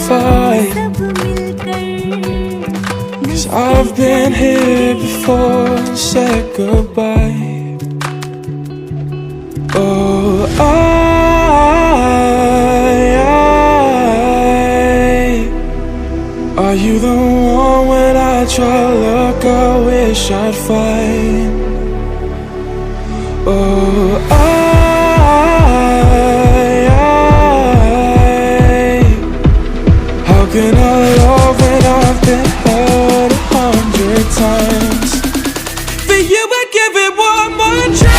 fight, 'cause I've been here before and said goodbye. Oh, are you the one when I try to look, I wish I'd find? Oh, how can I love when I've been hurt 100 times? For you I'd give it one more try.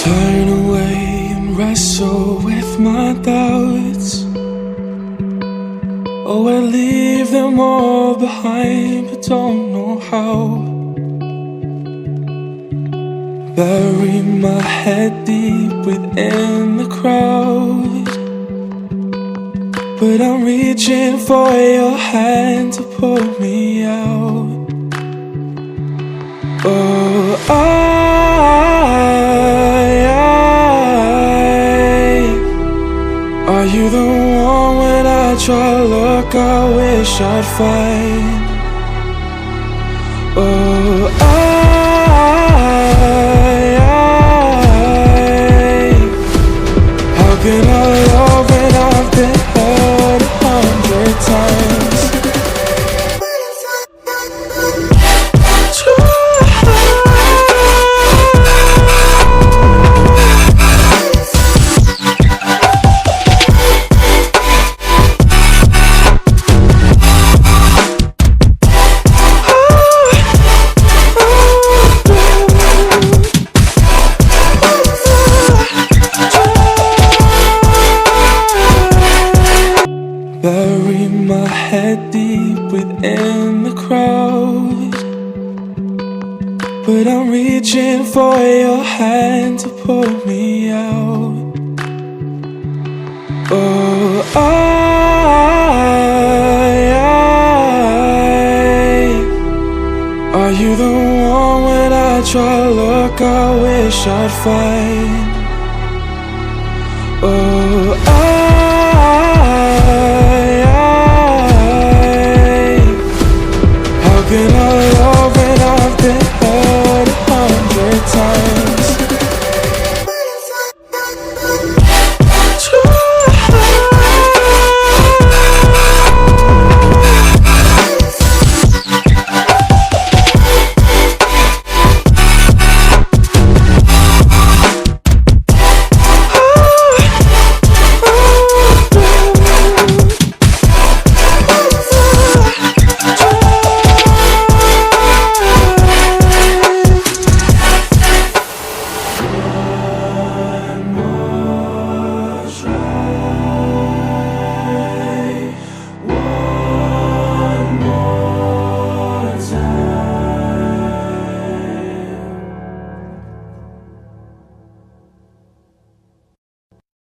Turn away and wrestle with my doubts. Oh, I leave them all behind, but don't know how. Bury my head deep within the crowd, but I'm reaching for your hand to pull me out. Oh, are you the one when I try to look, I wish I'd find? Oh, how can I love when I've been hurt 100 times? Bury my head deep within the crowd, but I'm reaching for your hand to pull me out. Oh, are you the one when I try to look, I wish I'd find?